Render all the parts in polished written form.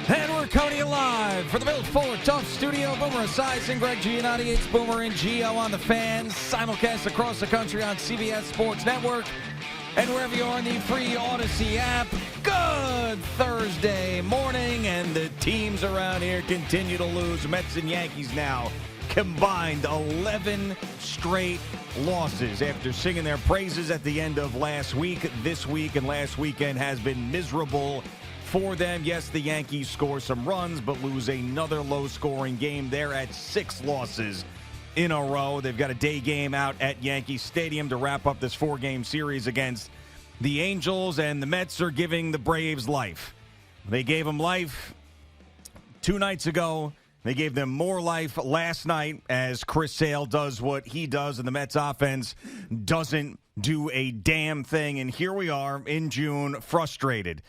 And we're coming to you live for the Built Forward Tough Studio. Boomer Esiason, Greg Giannotti. It's Boomer and Gio on the Fan. Simulcast across the country on CBS Sports Network. And wherever you are in the free Odyssey app. Good Thursday morning. And the teams around here continue to lose. Mets and Yankees now combined 11 straight losses after singing their praises at the end of last week. This week and last weekend has been miserable for them. Yes, the Yankees score some runs, but lose another low-scoring game. They're at 6 losses in a row. They've got a day game out at Yankee Stadium to wrap up this 4-game series against the Angels, and the Mets are giving the Braves life. They gave them life 2 nights ago. They gave them more life last night as Chris Sale does what he does, and the Mets offense doesn't do a damn thing. And here we are in June, frustrated.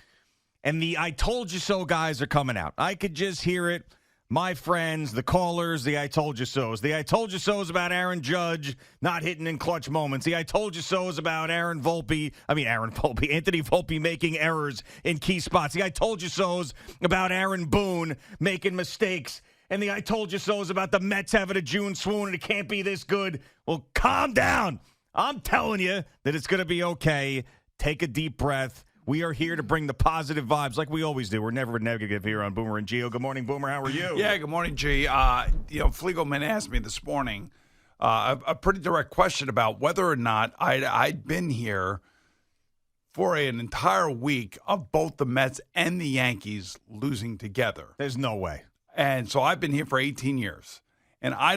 And the I told you so guys are coming out. I could just hear it. My friends, the callers, the I told you so's. The I told you so's about Aaron Judge not hitting in clutch moments. The I told you so's about Anthony Volpe making errors in key spots. The I told you so's about Aaron Boone making mistakes. And the I told you so's about the Mets having a June swoon and it can't be this good. Well, calm down. I'm telling you that it's going to be okay. Take a deep breath. We are here to bring the positive vibes like we always do. We're never negative here on Boomer and Gio. Good morning, Boomer. How are you? Yeah, good morning, G. Fliegelman asked me this morning a pretty direct question about whether or not I'd been here for an entire week of both the Mets and the Yankees losing together. There's no way. And so I've been here for 18 years. And I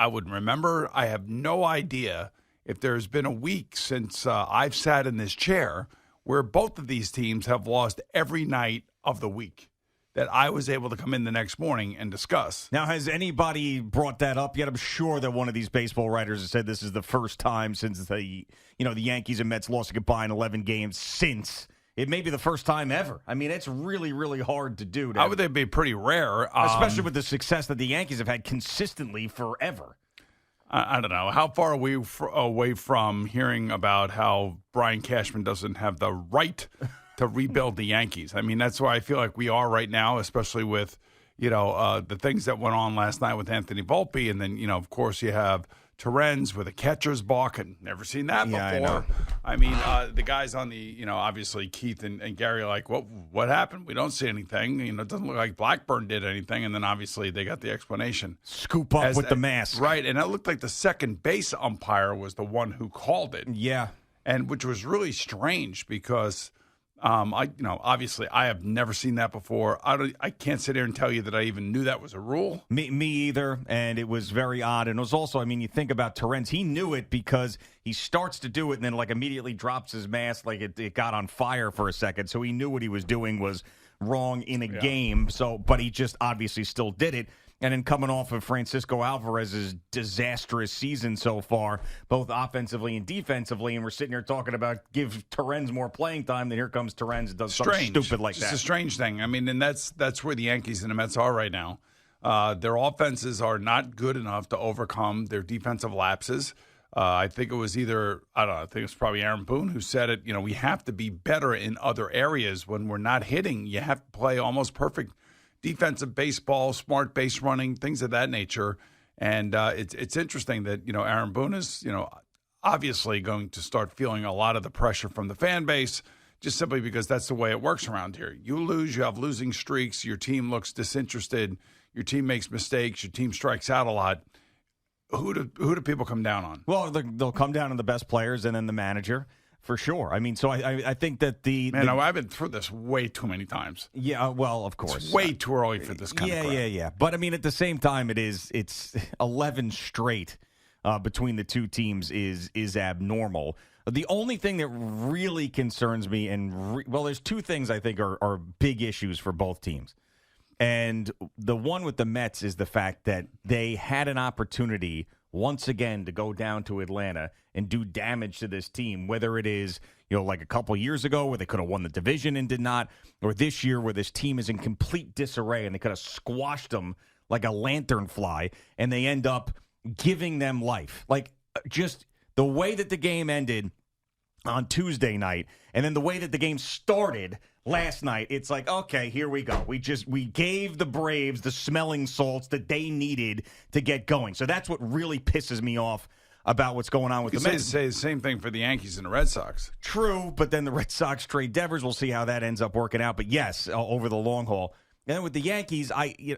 wouldn't remember. I have no idea if there's been a week since I've sat in this chair where both of these teams have lost every night of the week that I was able to come in the next morning and discuss. Now, has anybody brought that up yet? I'm sure that one of these baseball writers has said this is the first time since the Yankees and Mets lost a combined 11 games since. It may be the first time ever. I mean, it's really, really hard to do. I would think it'd be pretty rare. Especially with the success that the Yankees have had consistently forever. I don't know. How far are we away from hearing about how Brian Cashman doesn't have the right to rebuild the Yankees? I mean, that's where I feel like we are right now, especially with, the things that went on last night with Anthony Volpe. And then, of course, you have Torrens with a catcher's balk. I've never seen that before. I know. I mean, the guys on the, obviously Keith and Gary are like, what happened? We don't see anything. It doesn't look like Blackburn did anything. And then obviously they got the explanation. Scoop up with the mask. Right. And it looked like the second base umpire was the one who called it. Yeah. And which was really strange because obviously I have never seen that before. I can't sit here and tell you that I even knew that was a rule. Me either, and it was very odd. And it was also, you think about Torrens, he knew it because he starts to do it and then immediately drops his mask like it got on fire for a second. So he knew what he was doing was wrong in a game. But he just obviously still did it. And then coming off of Francisco Alvarez's disastrous season so far, both offensively and defensively, and we're sitting here talking about give Torrens more playing time, then here comes Torrens and does something stupid like that. It's a strange thing. I mean, and that's where the Yankees and the Mets are right now. Their offenses are not good enough to overcome their defensive lapses. I think it was I think it was probably Aaron Boone who said it, we have to be better in other areas when we're not hitting. You have to play almost perfect defensive baseball, smart base running, things of that nature. And it's interesting that, Aaron Boone is, obviously going to start feeling a lot of the pressure from the fan base just simply because that's the way it works around here. You lose, you have losing streaks, your team looks disinterested, your team makes mistakes, your team strikes out a lot. Who do people come down on? Well, they'll come down on the best players and then the manager. For sure. So I think that I've been through this way too many times. Yeah, well, of course. It's way too early for this kind of crap. Yeah. But, at the same time, it's 11 straight between the two teams is abnormal. The only thing that really concerns me, there's two things I think are big issues for both teams. And the one with the Mets is the fact that they had an opportunity once again to go down to Atlanta and do damage to this team, whether it is, like a couple years ago where they could have won the division and did not, or this year where this team is in complete disarray and they could have squashed them like a lanternfly and they end up giving them life. Just the way that the game ended on Tuesday night and then the way that the game started last night, it's like, okay, here we go. We gave the Braves the smelling salts that they needed to get going. So that's what really pisses me off about what's going on with the Mets. Say the same thing for the Yankees and the Red Sox. True, but then the Red Sox trade Devers. We'll see how that ends up working out. But yes, over the long haul. And then with the Yankees,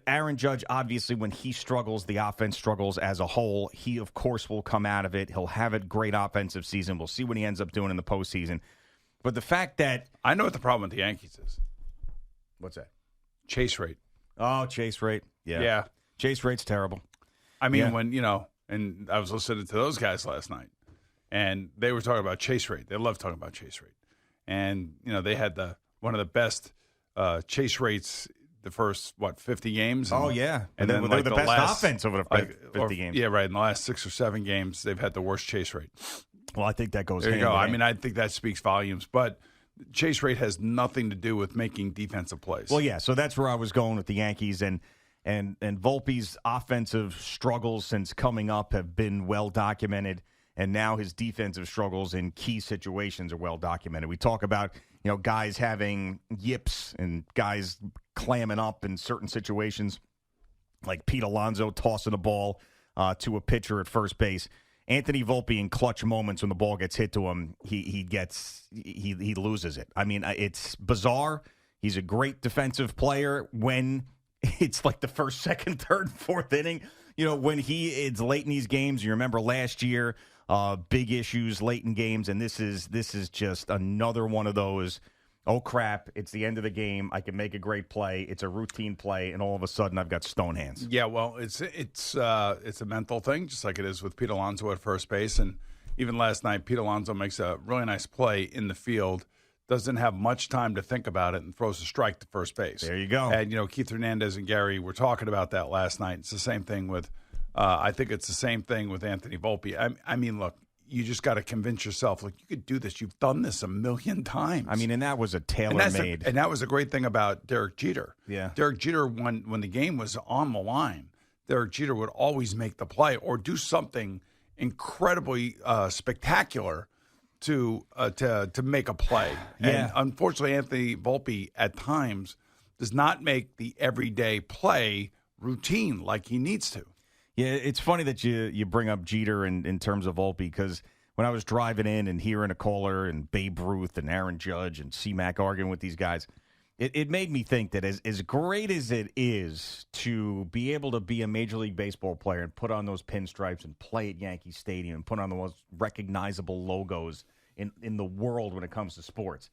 Aaron Judge, obviously, when he struggles, the offense struggles as a whole. He, of course, will come out of it. He'll have a great offensive season. We'll see what he ends up doing in the postseason. But the fact that... I know what the problem with the Yankees is. What's that? Chase rate. Oh, chase rate. Yeah. Chase rate's terrible. I mean, when, and I was listening to those guys last night, and they were talking about chase rate. They love talking about chase rate. And, they had one of the best chase rates the first, 50 games? Oh, yeah. And then they're the best offense over the 50 games. Yeah, right. In the last 6 or 7 games, they've had the worst chase rate. Well, I think that goes There you hand go. in I hand. mean, I think that speaks volumes. But chase rate has nothing to do with making defensive plays. Well, yeah, so that's where I was going with the Yankees. And Volpe's offensive struggles since coming up have been well documented, and now his defensive struggles in key situations are well documented. We talk about, guys having yips and guys clamming up in certain situations, like Pete Alonso tossing the ball to a pitcher at first base. Anthony Volpe in clutch moments when the ball gets hit to him, he loses it. I mean, it's bizarre. He's a great defensive player when it's like the first, second, third, fourth inning. When it's late in these games. You remember last year, big issues late in games, and this is just another one of those. Oh crap! It's the end of the game. I can make a great play. It's a routine play, and all of a sudden, I've got stone hands. Yeah, well, it's a mental thing, just like it is with Pete Alonso at first base. And even last night, Pete Alonso makes a really nice play in the field, doesn't have much time to think about it, and throws a strike to first base. There you go. And Keith Hernandez and Gary were talking about that last night. It's the same thing with. I think it's the same thing with Anthony Volpe. I mean, look. You just got to convince yourself, like, you could do this. You've done this a million times. I mean, and that was a tailor-made. And that was a great thing about Derek Jeter. Yeah. Derek Jeter, when the game was on the line, Derek Jeter would always make the play or do something incredibly spectacular to make a play. Yeah. And unfortunately, Anthony Volpe at times does not make the everyday play routine like he needs to. Yeah, it's funny that you bring up Jeter in terms of Volpe, because when I was driving in and hearing a caller and Babe Ruth and Aaron Judge and C-Mac arguing with these guys, it made me think that as great as it is to be able to be a Major League Baseball player and put on those pinstripes and play at Yankee Stadium and put on the most recognizable logos in the world when it comes to sports,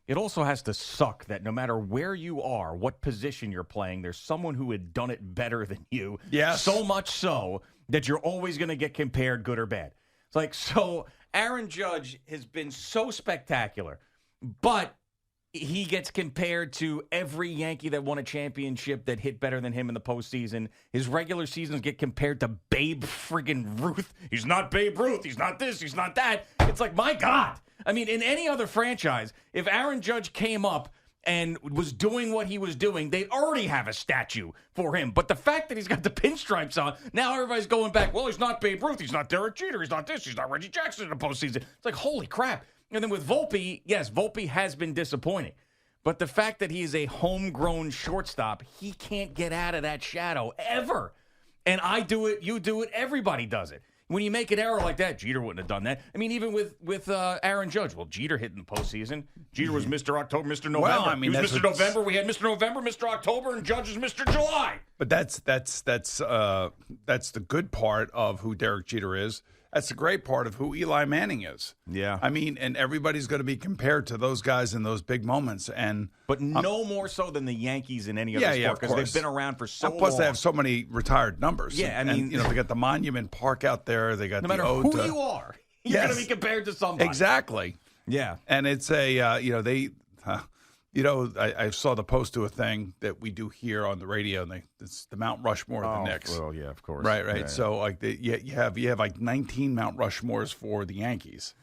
it also has to suck that no matter where you are, what position you're playing, there's someone who had done it better than you. Yes. So much so that you're always going to get compared, good or bad. It's like, so Aaron Judge has been so spectacular, but he gets compared to every Yankee that won a championship that hit better than him in the postseason. His regular seasons get compared to Babe friggin' Ruth. He's not Babe Ruth. He's not this. He's not that. It's like, my God. I mean, in any other franchise, if Aaron Judge came up and was doing what he was doing, they'd already have a statue for him. But the fact that he's got the pinstripes on, now everybody's going back, well, he's not Babe Ruth. He's not Derek Jeter. He's not this. He's not Reggie Jackson in the postseason. It's like, holy crap. And then with Volpe, yes, Volpe has been disappointing. But the fact that he is a homegrown shortstop, he can't get out of that shadow ever. And I do it, you do it, everybody does it. When you make an error like that, Jeter wouldn't have done that. I mean, even with Aaron Judge. Well, Jeter hit in the postseason. Jeter was Mr. October, Mr. November. Well, I mean, he was Mr. November. We had Mr. November, Mr. October, and Judge is Mr. July. But that's the good part of who Derek Jeter is. That's the great part of who Eli Manning is. Yeah. I mean, and everybody's going to be compared to those guys in those big moments. But no more so than the Yankees in any other sport, because they've been around for so long. Plus, they have so many retired numbers. Yeah, I mean, they got the Monument Park out there. They got no matter who you are, you're going to be compared to somebody. Exactly. Yeah. And it's I saw the post to a thing that we do here on the radio, and it's the Mount Rushmore of the Knicks. Well, yeah, of course. Right. Yeah. So like you have like 19 Mount Rushmores for the Yankees.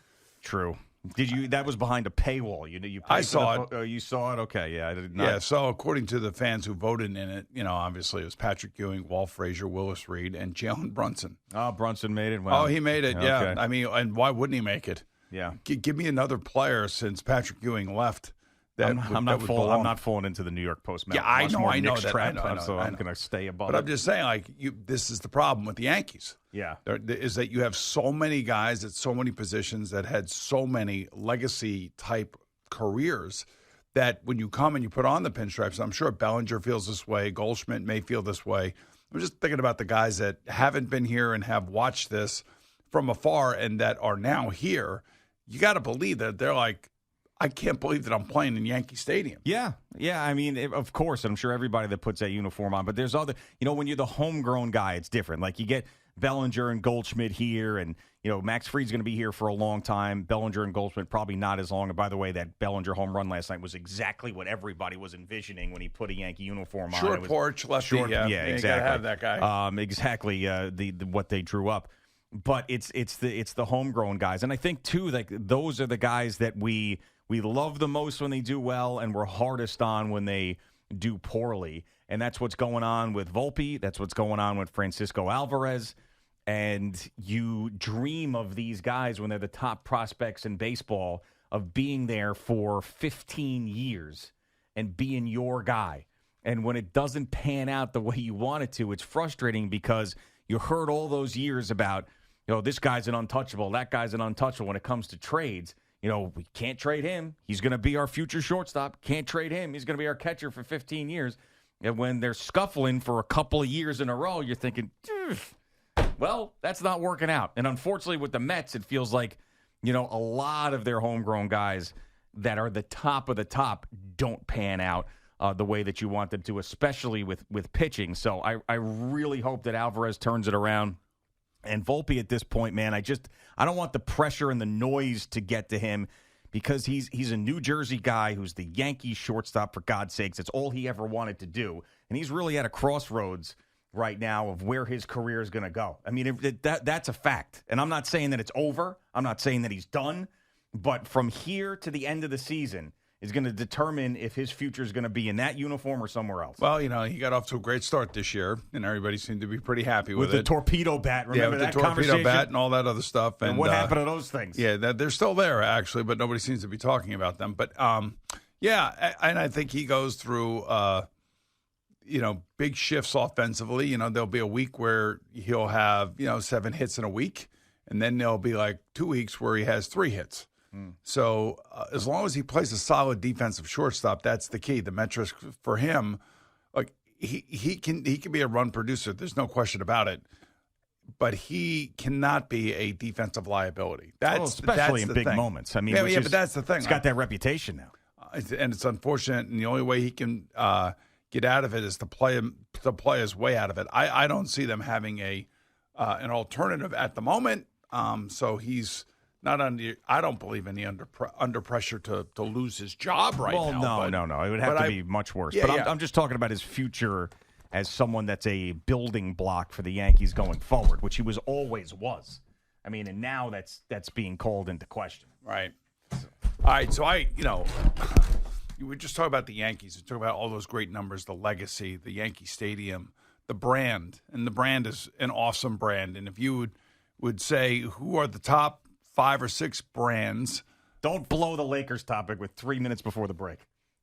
True. Did you? That was behind a paywall. You I saw it. Oh, you saw it. Okay. Yeah. I did not. Yeah. So according to the fans who voted in it, obviously it was Patrick Ewing, Walt Frazier, Willis Reed, and Jalen Brunson. Oh, Brunson made it. Wow. Oh, he made it. Okay. Yeah. I mean, and why wouldn't he make it? Yeah. Give me another player since Patrick Ewing left I'm not falling into the New York Post. Yeah, I know Knicks that. Trap, I know, so I'm going to stay above. But I'm just saying, like, this is the problem with the Yankees. Yeah, is that you have so many guys at so many positions that had so many legacy type careers that when you come and you put on the pinstripes, I'm sure Bellinger feels this way. Goldschmidt may feel this way. I'm just thinking about the guys that haven't been here and have watched this from afar and that are now here. You got to believe that they're like, I can't believe that I'm playing in Yankee Stadium. Yeah. I mean, of course, I'm sure everybody that puts that uniform on. But there's other, when you're the homegrown guy, it's different. Like you get Bellinger and Goldschmidt here, and Max Fried's going to be here for a long time. Bellinger and Goldschmidt probably not as long. And by the way, that Bellinger home run last night was exactly what everybody was envisioning when he put a Yankee uniform on. Short porch, lefty. Short, yeah, exactly. You got to have that guy. Exactly. The what they drew up. But it's the homegrown guys, and I think too, like those are the guys that we love the most when they do well, and we're hardest on when they do poorly. And that's what's going on with Volpe. That's what's going on with Francisco Alvarez. And you dream of these guys when they're the top prospects in baseball of being there for 15 years and being your guy. And when it doesn't pan out the way you want it to, it's frustrating because you heard all those years about, this guy's an untouchable, that guy's an untouchable when it comes to trades. We can't trade him. He's going to be our future shortstop. Can't trade him. He's going to be our catcher for 15 years. And when they're scuffling for a couple of years in a row, you're thinking, well, that's not working out. And unfortunately with the Mets, it feels like, a lot of their homegrown guys that are the top of the top don't pan out the way that you want them to, especially with pitching. So I really hope that Alvarez turns it around. And Volpe at this point, man, I don't want the pressure and the noise to get to him because he's a New Jersey guy who's the Yankees shortstop, for God's sakes. It's all he ever wanted to do. And he's really at a crossroads right now of where his career is going to go. I mean, that's a fact. And I'm not saying that it's over. I'm not saying that he's done. But from here to the end of the season is going to determine if his future is going to be in that uniform or somewhere else. Well, he got off to a great start this year, and everybody seemed to be pretty happy with the it. torpedo bat. Remember with that the torpedo conversation? bat and all that other stuff. And what happened to those things? Yeah, they're still there, actually, but nobody seems to be talking about them. But, and I think he goes through, big shifts offensively. There'll be a week where he'll have, 7 hits in a week, and then there'll be like 2 weeks where he has 3 hits. So as long as he plays a solid defensive shortstop, that's the key. The metrics for him, like he can be a run producer. There's no question about it. But he cannot be a defensive liability. Especially in big thing. Moments. I mean, but that's the thing. He's got that reputation now, and it's unfortunate. And the only way he can get out of it is to play his way out of it. I don't see them having an alternative at the moment. So he's not under. I don't believe any under pressure to lose his job right now. No. It would have to be much worse. Yeah, but I'm just talking about his future as someone that's a building block for the Yankees going forward, which he always was. I mean, and now that's being called into question. Right. All right. So we were just talking about the Yankees. We talk about all those great numbers, the legacy, the Yankee Stadium, the brand, and the brand is an awesome brand. And if you would say who are the top 5 or 6 brands. Don't blow the Lakers topic with 3 minutes before the break,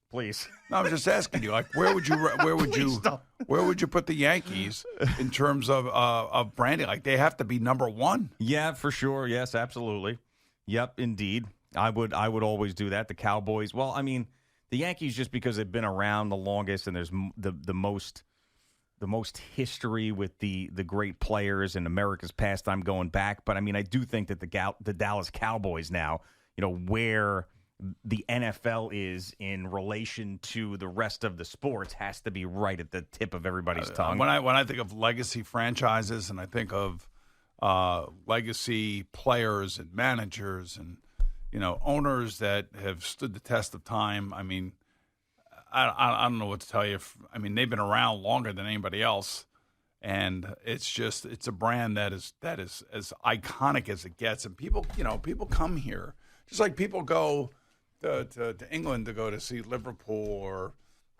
please. No, I'm just asking you, like, where would you put the Yankees in terms of branding? Like, they have to be number 1. Yeah, for sure. Yes, absolutely. Yep, indeed. I would always do that. The Cowboys. Well, I mean, the Yankees just because they've been around the longest and there's the most history with the great players in America's pastime going back. But, I mean, I do think that the Dallas Cowboys now, where the NFL is in relation to the rest of the sports has to be right at the tip of everybody's tongue. When I think of legacy franchises and I think of legacy players and managers and, owners that have stood the test of time, I mean, I don't know what to tell you. I mean, they've been around longer than anybody else, and it's a brand that is as iconic as it gets. And people come here just like people go to England to go to see Liverpool or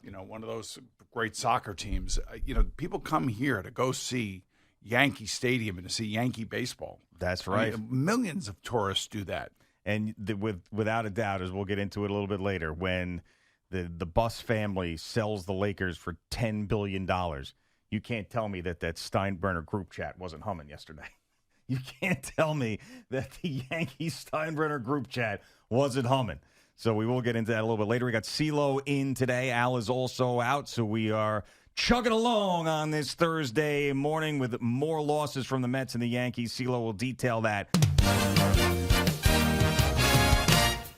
one of those great soccer teams. People come here to go see Yankee Stadium and to see Yankee baseball. That's right. I mean, millions of tourists do that, and without a doubt, as we'll get into it a little bit later, when the Bus family sells the Lakers for $10 billion. You can't tell me that Steinbrenner group chat wasn't humming yesterday. You can't tell me that the Yankees Steinbrenner group chat wasn't humming. So we will get into that a little bit later. We got CeeLo in today. Al is also out, so we are chugging along on this Thursday morning with more losses from the Mets and the Yankees. CeeLo will detail that.